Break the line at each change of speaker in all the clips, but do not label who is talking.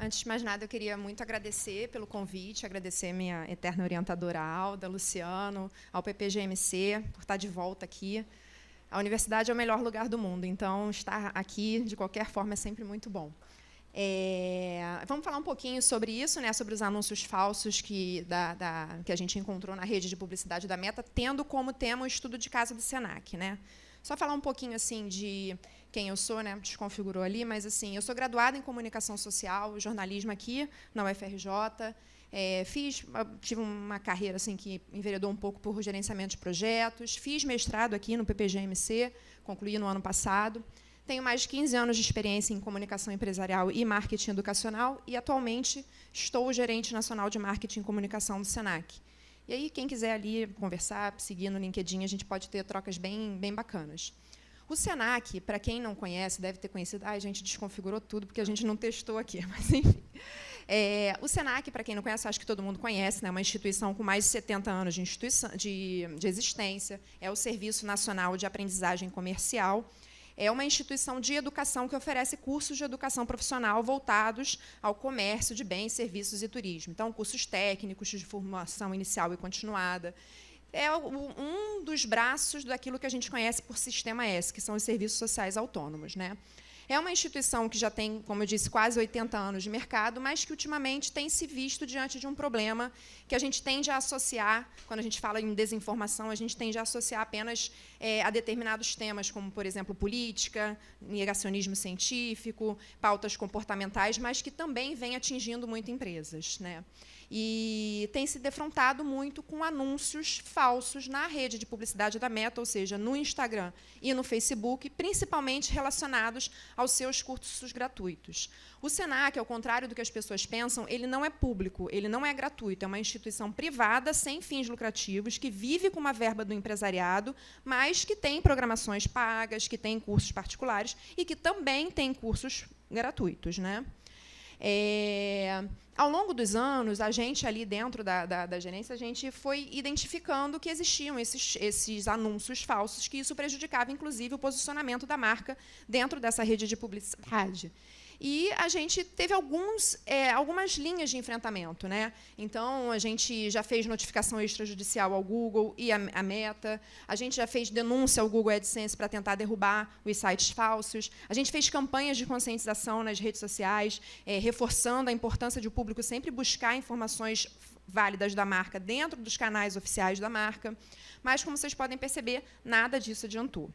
Antes de mais nada, eu queria muito agradecer pelo convite, agradecer minha eterna orientadora Alda, Luciano, ao PPGMC, por estar de volta aqui. A universidade é o melhor lugar do mundo, então estar aqui, de qualquer forma, é sempre muito bom. Vamos falar um pouquinho sobre isso, né, sobre os anúncios falsos que a gente encontrou na rede de publicidade da Meta, tendo como tema o estudo de caso do Senac, né? Só falar um pouquinho assim de quem eu sou, né? Desconfigurou ali, mas assim, eu sou graduada em comunicação social, jornalismo aqui na UFRJ. Tive uma carreira assim que enveredou um pouco por gerenciamento de projetos. Fiz mestrado aqui no PPGMC, concluí no ano passado. Tenho mais de 15 anos de experiência em comunicação empresarial e marketing educacional e, atualmente, estou gerente nacional de marketing e comunicação do Senac. E aí, quem quiser ali conversar, seguir no LinkedIn, a gente pode ter trocas bem bacanas. O Senac, para quem não conhece, deve ter conhecido... Ai, a gente desconfigurou tudo, porque a gente não testou aqui, mas, enfim. O Senac, para quem não conhece, acho que todo mundo conhece, né, é uma instituição com mais de 70 anos de existência, é o Serviço Nacional de Aprendizagem Comercial. É uma instituição de educação que oferece cursos de educação profissional voltados ao comércio de bens, serviços e turismo. Então, cursos técnicos de formação inicial e continuada. É um dos braços daquilo que a gente conhece por Sistema S, que são os serviços sociais autônomos, né? É uma instituição que já tem, como eu disse, quase 80 anos de mercado, mas que, ultimamente, tem se visto diante de um problema que a gente tende a associar, quando a gente fala em desinformação, a gente tende a associar apenas a determinados temas, como, por exemplo, política, negacionismo científico, pautas comportamentais, mas que também vem atingindo muito empresas, né? E tem se defrontado muito com anúncios falsos na rede de publicidade da Meta, ou seja, no Instagram e no Facebook, principalmente relacionados aos seus cursos gratuitos. O Senac, ao contrário do que as pessoas pensam, ele não é público, ele não é gratuito, é uma instituição privada, sem fins lucrativos, que vive com uma verba do empresariado, mas que tem programações pagas, que tem cursos particulares e que também tem cursos gratuitos, né? Ao longo dos anos, a gente ali dentro da gerência, a gente foi identificando que existiam esses anúncios falsos, que isso prejudicava, inclusive, o posicionamento da marca dentro dessa rede de publicidade. E a gente teve algumas linhas de enfrentamento, né? Então, a gente já fez notificação extrajudicial ao Google e à Meta, a gente já fez denúncia ao Google AdSense para tentar derrubar os sites falsos, a gente fez campanhas de conscientização nas redes sociais, reforçando a importância de o público sempre buscar informações válidas da marca dentro dos canais oficiais da marca, mas, como vocês podem perceber, nada disso adiantou.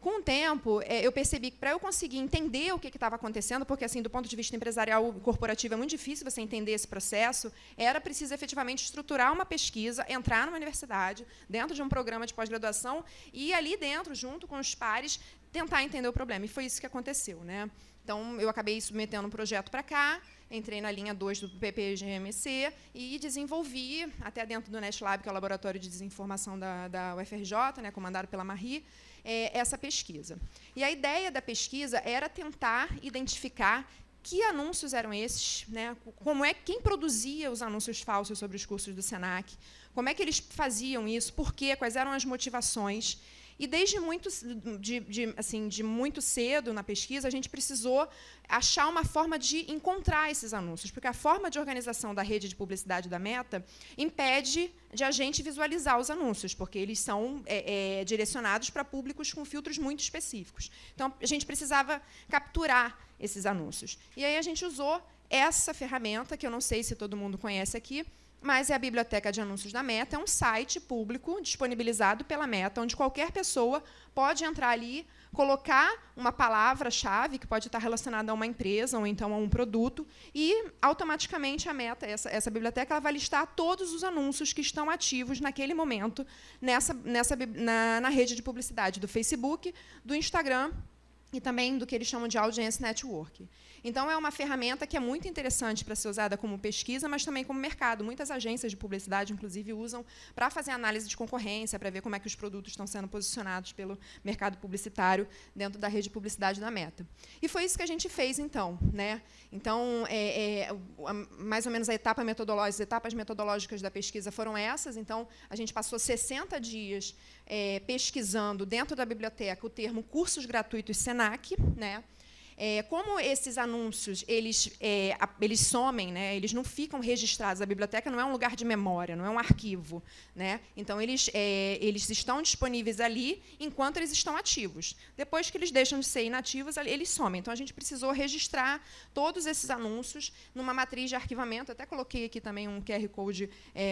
Com o tempo, eu percebi que, para eu conseguir entender o que estava acontecendo, porque, assim, do ponto de vista empresarial e corporativo, é muito difícil você entender esse processo, era preciso, efetivamente, estruturar uma pesquisa, entrar numa universidade, dentro de um programa de pós-graduação, e, ali dentro, junto com os pares, tentar entender o problema. E foi isso que aconteceu, né? Então, eu acabei submetendo um projeto para cá, entrei na linha 2 do PPGMC e desenvolvi, até dentro do NetLab, que é o Laboratório de Desinformação da UFRJ, né, comandado pela Marie, essa pesquisa. E a ideia da pesquisa era tentar identificar que anúncios eram esses, né? Quem produzia os anúncios falsos sobre os cursos do Senac, como é que eles faziam isso, por quê, quais eram as motivações. E, desde muito cedo na pesquisa, a gente precisou achar uma forma de encontrar esses anúncios, porque a forma de organização da rede de publicidade da Meta impede de a gente visualizar os anúncios, porque eles são direcionados para públicos com filtros muito específicos. Então, a gente precisava capturar esses anúncios. E aí a gente usou essa ferramenta, que eu não sei se todo mundo conhece aqui, mas é a Biblioteca de Anúncios da Meta, é um site público disponibilizado pela Meta, onde qualquer pessoa pode entrar ali, colocar uma palavra-chave, que pode estar relacionada a uma empresa ou então a um produto, e, automaticamente, a Meta, essa biblioteca, ela vai listar todos os anúncios que estão ativos naquele momento na rede de publicidade do Facebook, do Instagram e também do que eles chamam de Audience Network. Então, é uma ferramenta que é muito interessante para ser usada como pesquisa, mas também como mercado. Muitas agências de publicidade, inclusive, usam para fazer análise de concorrência, para ver como é que os produtos estão sendo posicionados pelo mercado publicitário dentro da rede de publicidade da Meta. E foi isso que a gente fez, então, né? Então, mais ou menos as etapas metodológicas da pesquisa foram essas. Então, a gente passou 60 dias pesquisando dentro da biblioteca o termo cursos gratuitos Senac, né? Como esses anúncios eles somem, né? Eles não ficam registrados. A biblioteca não é um lugar de memória, não é um arquivo, né? Então, eles estão disponíveis ali enquanto eles estão ativos. Depois que eles deixam de ser inativos, eles somem. Então, a gente precisou registrar todos esses anúncios numa matriz de arquivamento. Até coloquei aqui também um QR Code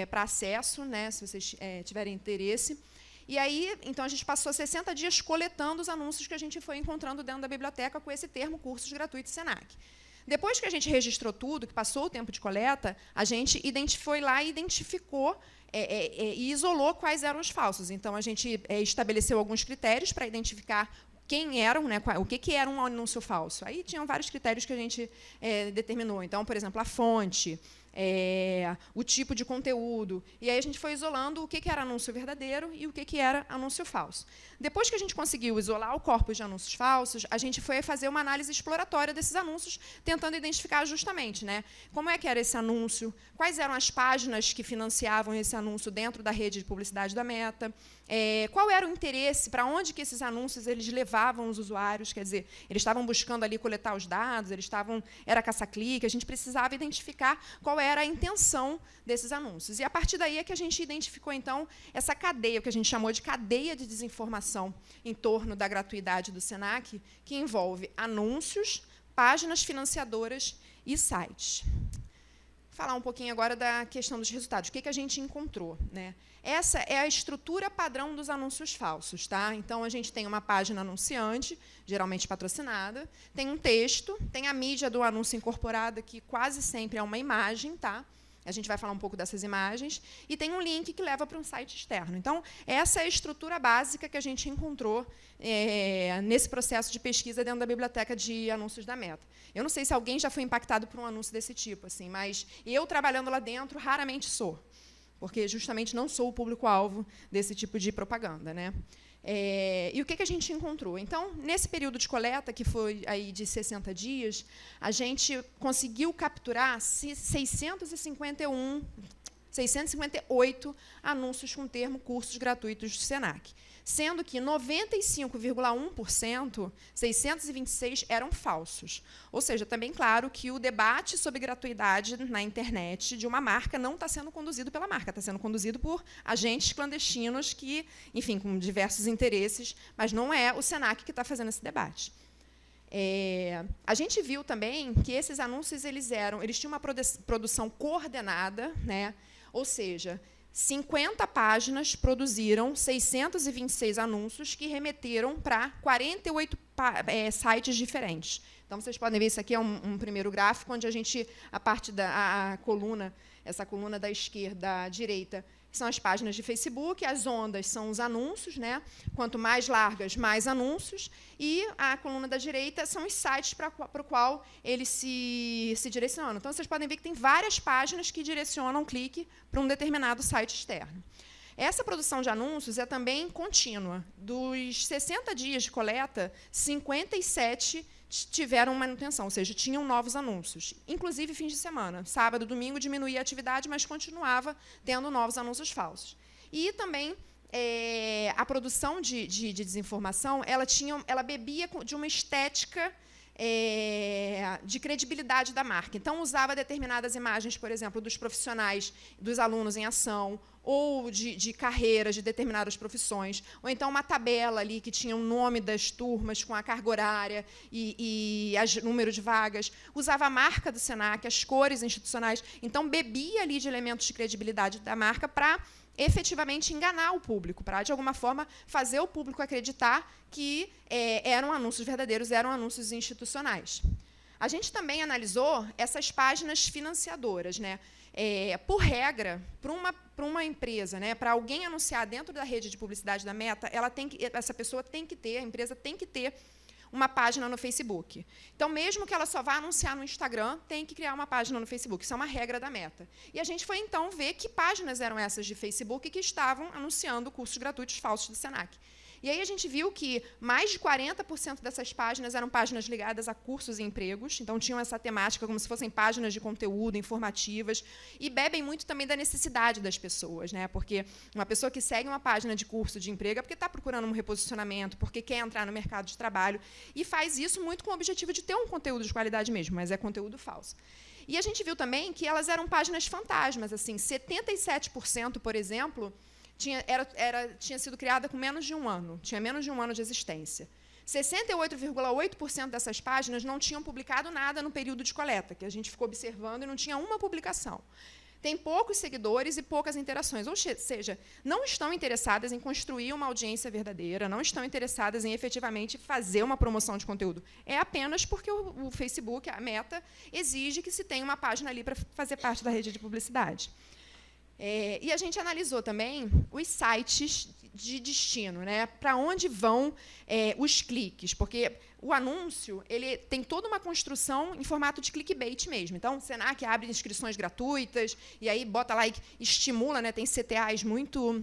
para acesso, né? Se vocês tiverem interesse. E aí, então, a gente passou 60 dias coletando os anúncios que a gente foi encontrando dentro da biblioteca com esse termo cursos gratuitos Senac. Depois que a gente registrou tudo, que passou o tempo de coleta, a gente foi lá e identificou e isolou quais eram os falsos. Então, a gente estabeleceu alguns critérios para identificar quem eram, né, o que era um anúncio falso. Aí tinham vários critérios que a gente determinou. Então, por exemplo, a fonte, o tipo de conteúdo. E aí a gente foi isolando o que era anúncio verdadeiro e o que era anúncio falso. Depois que a gente conseguiu isolar o corpus de anúncios falsos, a gente foi fazer uma análise exploratória desses anúncios, tentando identificar justamente, né, como é que era esse anúncio, quais eram as páginas que financiavam esse anúncio dentro da rede de publicidade da Meta, qual era o interesse, para onde que esses anúncios eles levavam os usuários, quer dizer, eles estavam buscando ali coletar os dados, era caça-clique, a gente precisava identificar qual era a intenção desses anúncios. E, a partir daí, é que a gente identificou, então, essa cadeia, o que a gente chamou de cadeia de desinformação em torno da gratuidade do Senac, que envolve anúncios, páginas financiadoras e sites. Vou falar um pouquinho agora da questão dos resultados. O que a gente encontrou, né? Essa é a estrutura padrão dos anúncios falsos. Tá? Então, a gente tem uma página anunciante, geralmente patrocinada, tem um texto, tem a mídia do anúncio incorporada, que quase sempre é uma imagem, tá? A gente vai falar um pouco dessas imagens, e tem um link que leva para um site externo. Então, essa é a estrutura básica que a gente encontrou nesse processo de pesquisa dentro da biblioteca de anúncios da Meta. Eu não sei se alguém já foi impactado por um anúncio desse tipo, assim, mas eu, trabalhando lá dentro, raramente sou, porque justamente não sou o público-alvo desse tipo de propaganda, né? E o que a gente encontrou? Então, nesse período de coleta, que foi aí de 60 dias, a gente conseguiu capturar 658 anúncios com o termo cursos gratuitos do Senac, sendo que 95,1%, 626, eram falsos. Ou seja, também claro que o debate sobre gratuidade na internet de uma marca não está sendo conduzido pela marca, está sendo conduzido por agentes clandestinos que, enfim, com diversos interesses, mas não é o Senac que está fazendo esse debate. A gente viu também que esses anúncios eles tinham uma produção coordenada, né? Ou seja, 50 páginas produziram 626 anúncios que remeteram para 48 sites diferentes. Então, vocês podem ver, isso aqui é um primeiro gráfico, onde a parte da coluna, essa coluna da esquerda à direita, são as páginas de Facebook, as ondas são os anúncios, né? Quanto mais largas, mais anúncios, e a coluna da direita são os sites para o qual eles se direcionam. Então, vocês podem ver que tem várias páginas que direcionam o clique para um determinado site externo. Essa produção de anúncios é também contínua. Dos 60 dias de coleta, 57 tiveram manutenção, ou seja, tinham novos anúncios, inclusive fins de semana. Sábado, domingo, diminuía a atividade, mas continuava tendo novos anúncios falsos. E também a produção de desinformação, ela bebia de uma estética de credibilidade da marca. Então, usava determinadas imagens, por exemplo, dos profissionais, dos alunos em ação, ou de carreiras de determinadas profissões, ou então uma tabela ali que tinha o nome das turmas com a carga horária e o número de vagas, usava a marca do Senac, as cores institucionais, então bebia ali de elementos de credibilidade da marca para efetivamente enganar o público, para, de alguma forma, fazer o público acreditar que eram anúncios verdadeiros, eram anúncios institucionais. A gente também analisou essas páginas financiadoras, né? Por regra, para uma empresa, né, para alguém anunciar dentro da rede de publicidade da Meta, essa pessoa tem que ter, a empresa tem que ter uma página no Facebook. Então, mesmo que ela só vá anunciar no Instagram, tem que criar uma página no Facebook. Isso é uma regra da Meta. E a gente foi, então, ver que páginas eram essas de Facebook que estavam anunciando cursos gratuitos falsos do Senac. E aí a gente viu que mais de 40% dessas páginas eram páginas ligadas a cursos e empregos, então tinham essa temática como se fossem páginas de conteúdo, informativas, e bebem muito também da necessidade das pessoas, né? Porque uma pessoa que segue uma página de curso de emprego é porque está procurando um reposicionamento, porque quer entrar no mercado de trabalho, e faz isso muito com o objetivo de ter um conteúdo de qualidade mesmo, mas é conteúdo falso. E a gente viu também que elas eram páginas fantasmas, assim, 77%, por exemplo, tinha sido criada com menos de um ano, tinha menos de um ano de existência. 68,8% dessas páginas não tinham publicado nada no período de coleta, que a gente ficou observando e não tinha uma publicação. Tem poucos seguidores e poucas interações, ou seja, não estão interessadas em construir uma audiência verdadeira, não estão interessadas em efetivamente fazer uma promoção de conteúdo. É apenas porque o Facebook, a Meta, exige que se tenha uma página ali para fazer parte da rede de publicidade. E a gente analisou também os sites de destino, né? Para onde vão os cliques, porque o anúncio ele tem toda uma construção em formato de clickbait mesmo. Então, o Senac abre inscrições gratuitas, e aí bota lá e estimula, né? Tem CTAs muito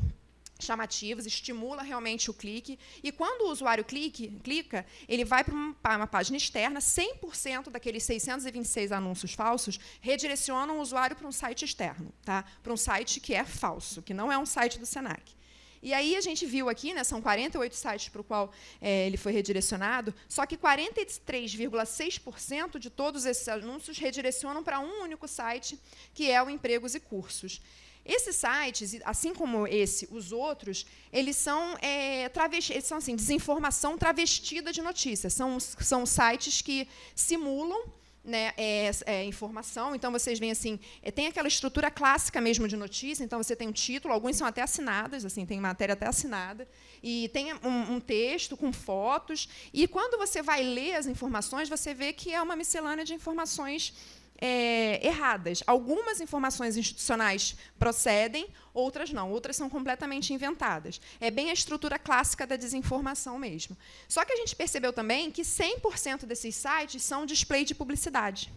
chamativos, estimula realmente o clique, e quando o usuário clica, ele vai para uma página externa, 100% daqueles 626 anúncios falsos redirecionam o usuário para um site externo, tá? Para um site que é falso, que não é um site do Senac. E aí a gente viu aqui, né, são 48 sites para o qual ele foi redirecionado, só que 43,6% de todos esses anúncios redirecionam para um único site, que é o Empregos e Cursos. Esses sites, assim como os outros, eles são, eles são assim, desinformação travestida de notícias. São sites que simulam, né, informação. Então, vocês veem assim, tem aquela estrutura clássica mesmo de notícia. Então, você tem um título, alguns são até assinadas, assim, tem matéria até assinada, e tem um texto com fotos. E, quando você vai ler as informações, você vê que é uma miscelânea de informações erradas. Algumas informações institucionais procedem, outras não. Outras são completamente inventadas. É bem a estrutura clássica da desinformação mesmo. Só que a gente percebeu também que 100% desses sites são display de publicidade.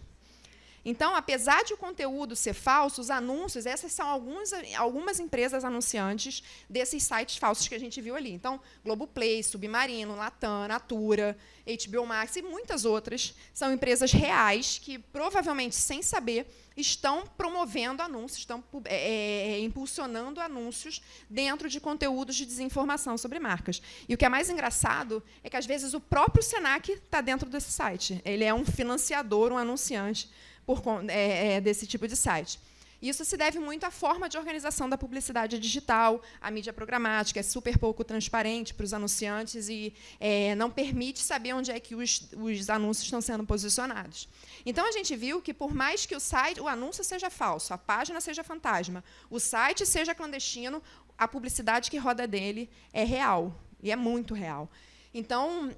Então, apesar de o conteúdo ser falso, os anúncios, essas são algumas empresas anunciantes desses sites falsos que a gente viu ali. Então, Globoplay, Submarino, Latam, Natura, HBO Max e muitas outras são empresas reais que, provavelmente, sem saber, estão promovendo anúncios, estão impulsionando anúncios dentro de conteúdos de desinformação sobre marcas. E o que é mais engraçado é que, às vezes, o próprio Senac está dentro desse site. Ele é um financiador, um anunciante desse tipo de site. Isso se deve muito à forma de organização da publicidade digital, a mídia programática é super pouco transparente para os anunciantes e não permite saber onde é que os anúncios estão sendo posicionados. Então, a gente viu que, por mais que o anúncio seja falso, a página seja fantasma, o site seja clandestino, a publicidade que roda dele é real, e é muito real. Então,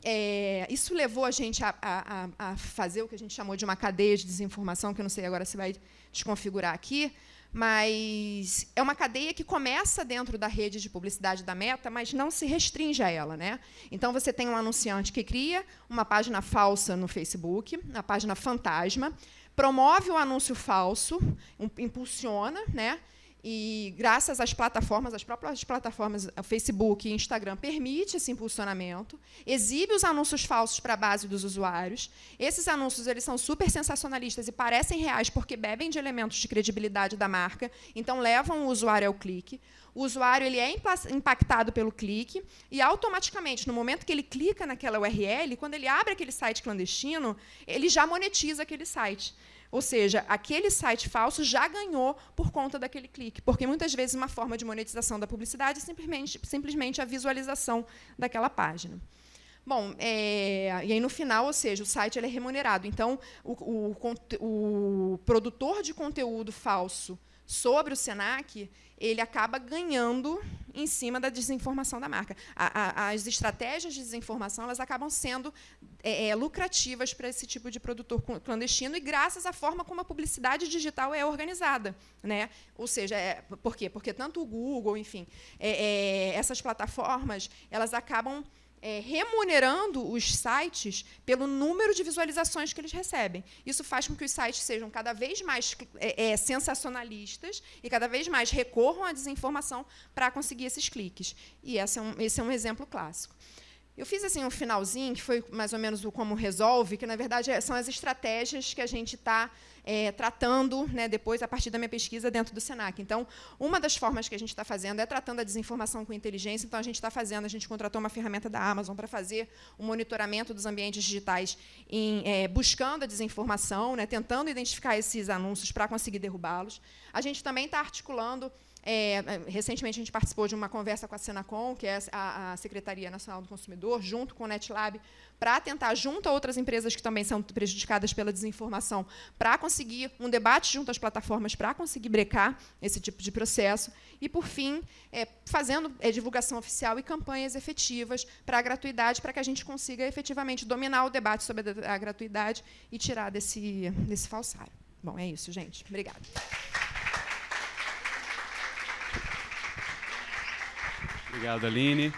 isso levou a gente a fazer o que a gente chamou de uma cadeia de desinformação, que eu não sei agora se vai desconfigurar aqui, mas é uma cadeia que começa dentro da rede de publicidade da Meta, mas não se restringe a ela, né? Então, você tem um anunciante que cria uma página falsa no Facebook, a página fantasma, promove o anúncio falso, impulsiona, né? E, graças às plataformas, as próprias plataformas, o Facebook e o Instagram, permite esse impulsionamento, exibe os anúncios falsos para a base dos usuários. Esses anúncios eles são super sensacionalistas e parecem reais porque bebem de elementos de credibilidade da marca, então levam o usuário ao clique. O usuário ele é impactado pelo clique e, automaticamente, no momento que ele clica naquela URL, quando ele abre aquele site clandestino, ele já monetiza aquele site. Ou seja, aquele site falso já ganhou por conta daquele clique, porque, muitas vezes, uma forma de monetização da publicidade é simplesmente a visualização daquela página. Bom, e aí, no final, ou seja, o site ele é remunerado. Então, o produtor de conteúdo falso sobre o Senac, ele acaba ganhando em cima da desinformação da marca. As estratégias de desinformação elas acabam sendo lucrativas para esse tipo de produtor clandestino, e graças à forma como a publicidade digital é organizada, né? Ou seja, por quê? Porque tanto o Google, enfim, essas plataformas, elas acabam remunerando os sites pelo número de visualizações que eles recebem. Isso faz com que os sites sejam cada vez mais sensacionalistas e cada vez mais recorram à desinformação para conseguir esses cliques. E esse é um exemplo clássico. Eu fiz assim um finalzinho, que foi mais ou menos o como resolve, que, na verdade, são as estratégias que a gente está tratando, né, depois, a partir da minha pesquisa dentro do Senac. Então, uma das formas que a gente está fazendo é tratando a desinformação com inteligência. Então, a gente contratou uma ferramenta da Amazon para fazer o monitoramento dos ambientes digitais, buscando a desinformação, né, tentando identificar esses anúncios para conseguir derrubá-los. A gente também está articulando. Recentemente, a gente participou de uma conversa com a Senacom, que é a Secretaria Nacional do Consumidor, junto com o NetLab, para tentar, junto a outras empresas que também são prejudicadas pela desinformação, para conseguir um debate junto às plataformas, para conseguir brecar esse tipo de processo. E, por fim, fazendo divulgação oficial e campanhas efetivas para a gratuidade, para que a gente consiga efetivamente dominar o debate sobre a gratuidade e tirar desse falsário. Bom, é isso, gente. Obrigada.
Obrigado, Aline.